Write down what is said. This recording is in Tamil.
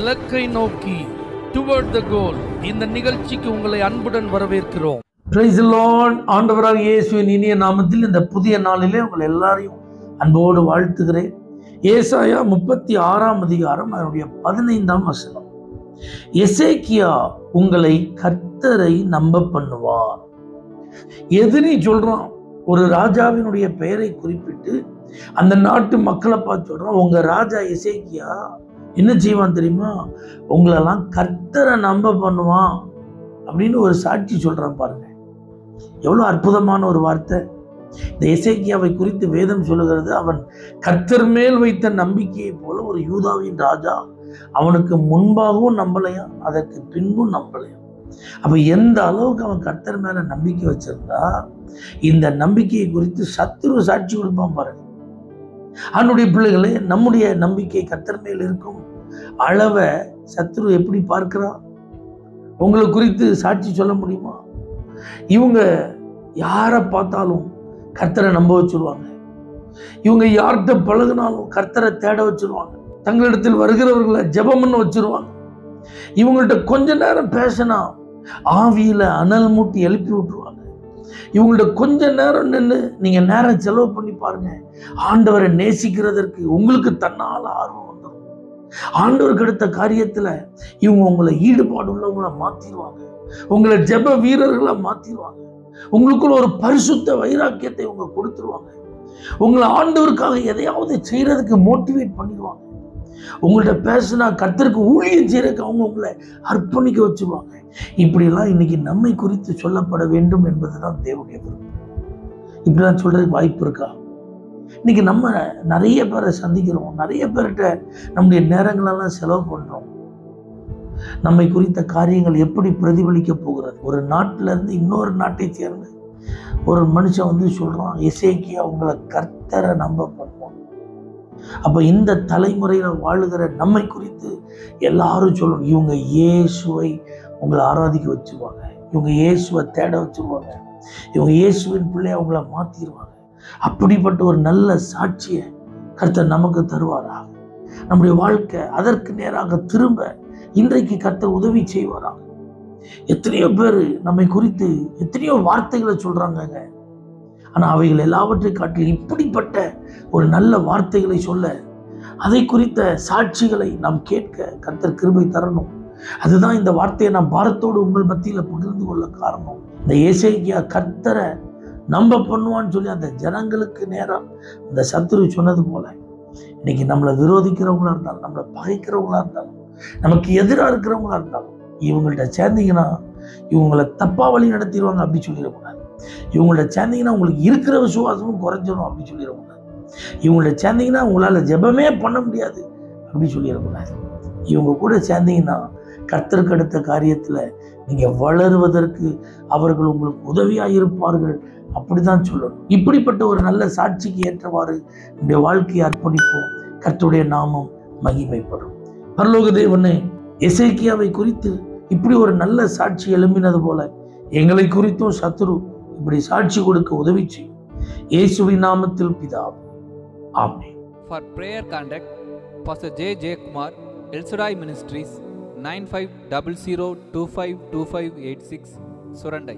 இலக்கை நோக்கி டுவர்ட் த கோல். இந்த நிகழ்ச்சிக்கு உங்களை அன்புடன் வரவேற்கிறோம். Praise the Lord. ஆண்டவராக இயேசுவின் இனிய நாமத்தில் இந்த புதிய நாளிலே உங்கள் எல்லாரையும் அன்போடு வாழ்த்துகிறேன். ஏசாயா 36 அதிகாரம் அதனுடைய 15 வசனம். எசேக்கியா உங்களை கர்த்தரை நம்ப பண்ணுவார். எதிரி சொல்றான், ஒரு ராஜாவினுடைய பெயரை குறிப்பிட்டு அந்த நாட்டு மக்களை பார்த்து சொல்றான், உங்க ராஜா எசேக்கியா என்ன செய்வான் தெரியுமா, உங்களெல்லாம் கர்த்தரை நம்ப பண்ணுவான் அப்படின்னு ஒரு சாட்சி சொல்றான். பாருங்க, எவ்வளவு அற்புதமான ஒரு வார்த்தை. இந்த எசேக்கியாவை குறித்து வேதம் சொல்லுகிறது, அவன் கர்த்தர் மேல் வைத்த நம்பிக்கையை போல ஒரு யூதாவின் ராஜா அவனுக்கு முன்பாகவும் நம்பலையாம், அதற்கு பின்பும் நம்பலையாம். அப்ப எந்த அளவுக்கு அவன் கர்த்தர் மேல நம்பிக்கை வச்சிருந்தா இந்த நம்பிக்கையை குறித்து சத்துரு சாட்சி கொடுப்பான். பாருங்க, அவனுடைய பிள்ளைகளே, நம்முடைய நம்பிக்கை கர்த்தர் மேல் இருக்கும் அளவை சத்துரு எப்படி பார்க்கிறான்? உங்களை குறித்து சாட்சி சொல்ல முடியுமா? இவங்க யாரை பார்த்தாலும் கர்த்தரை நம்ப வச்சிருவாங்க. இவங்க யார்கிட்ட பழகினாலும் கர்த்தரை தேட வச்சிருவாங்க. தங்களிடத்தில் வருகிறவர்களை ஜெபம் பண்ண வச்சிருவாங்க. இவங்கள்ட்ட கொஞ்ச நேரம் பேசினா ஆவியில அனல் மூட்டி எழுப்பி விட்டுருவாங்க. இவங்கள்ட்ட கொஞ்ச நேரம் நின்று நீங்க நேரம் செலவு பண்ணி பாருங்க, ஆண்டவரை நேசிக்கிறதற்கு உங்களுக்கு தன்னால ஆர்வம் வந்துடும். ஆண்டவருக்கு அடுத்த காரியத்துல இவங்க உங்களை ஈடுபாடு உள்ளவங்களை மாத்திடுவாங்க, உங்களை ஜெப வீரர்களை மாத்திடுவாங்க, உங்களுக்குள்ள ஒரு பரிசுத்த வைராக்கியத்தை இவங்க கொடுத்துருவாங்க, உங்களை ஆண்டவருக்காக எதையாவது செய்யறதுக்கு மோட்டிவேட் பண்ணிடுவாங்க. உங்கள்ட்ட பேசினா கர்த்தருக்கு ஊழியம் செய்யறதுக்கு அவங்க உங்களை அர்ப்பணிக்க வச்சுருவாங்க. இப்படிலாம் இன்னைக்கு நம்மை குறித்து சொல்லப்பட வேண்டும் என்பதுதான் தேவனுடைய விருப்பம். இப்படிலாம் சொல்றதுக்கு வாய்ப்பு இருக்கா? இன்னைக்கு நம்ம நிறைய பேரை சந்திக்கிறோம், நிறைய பேர்கிட்ட நம்முடைய நேரங்களெல்லாம் செலவு பண்றோம். நம்மை குறித்த காரியங்கள் எப்படி பிரதிபலிக்க போகிறது? ஒரு நாட்டில இருந்து இன்னொரு நாட்டை சேர்ந்து ஒரு மனுஷன் வந்து சொல்றான், எசேக்கியா உங்களை கர்த்தரை நம்ப பண்ணுவான். அப்ப இந்த தலைமுறையில வாழுகிற நம்மை குறித்து எல்லாரும் சொல்லணும், இவங்க இயேசுவை உங்களை ஆராதிக்க வச்சுருவாங்க, இவங்க இயேசுவை தேட வச்சுருவாங்க, இவங்க இயேசுவின் பிள்ளைய அவங்கள மாத்திடுவாங்க. அப்படிப்பட்ட ஒரு நல்ல சாட்சியை கர்த்தர் நமக்கு தருவாராக. நம்முடைய வாழ்க்கை அதற்கு நேராக திரும்ப இன்றைக்கு கர்த்தர் உதவி செய்வாராக. எத்தனையோ பேர் நம்மை குறித்து எத்தனையோ வார்த்தைகளை சொல்றாங்க. ஆனா அவைகள் எல்லாவற்றை காட்டிலும் இப்படிப்பட்ட ஒரு நல்ல வார்த்தைகளை சொல்ல, அதை குறித்த சாட்சிகளை நாம் கேட்க கர்த்தர் கிருபை தரணும். அதுதான் இந்த வார்த்தையை நாம் பாரத்தோடு உங்கள் மத்தியில பகிர்ந்து கொள்ள காரணம். இந்த எசேக்கியா கர்த்தரை நம்ப பண்ணுவான்னு சொல்லி அந்த ஜனங்களுக்கு நேரம் அந்த சத்துரு சொன்னது போல, இன்னைக்கு நம்மளை விரோதிக்கிறவங்களா இருந்தாலும், நம்மளை பகைக்கிறவங்களா இருந்தாலும், நமக்கு எதிராக இருக்கிறவங்களா இருந்தாலும், இவங்கள்ட்ட சேர்ந்தீங்கன்னா இவங்களை தப்பா வழி நடத்திடுவாங்க அப்படி சொல்லிடக்கூடாது. இவங்கள்ட்ட சேர்ந்தீங்கன்னா உங்களுக்கு இருக்கிற விசுவாசமும் குறைஞ்சிடும் அப்படி சொல்லிடக்கூடாது. இவங்கள்ட்ட சேர்ந்தீங்கன்னா உங்களால ஜெபமே பண்ண முடியாது அப்படி சொல்லிடக்கூடாது. இவங்க கூட சேர்ந்தீங்கன்னா கர்த்தருக்கு அடுத்த காரியத்துல நீங்க வளருவதற்கு அவர்கள் உங்களுக்கு உதவியா இருப்பார்கள் அப்படிதான் சொல்லணும். இப்படிப்பட்ட ஒரு நல்ல சாட்சிக்கு ஏற்றவாறு நம்முடைய வாழ்க்கையை அர்ப்பணிப்போம். கர்த்தருடைய நாமம் மகிமைப்படும். பரலோக தேவனே, எசேக்கியாவை குறித்து இப்படி ஒரு நல்ல சாட்சி எழும்பினது போல எங்களை குறித்தும் சத்துரு இப்படி சாட்சி கொடுக்க உதவி செய்யும். இயேசுவின் நாமத்தில் பிதாவே, ஆமென். For prayer contact Pastor J. Kumar, El Shaddai Ministries, 9500252586, Surandai.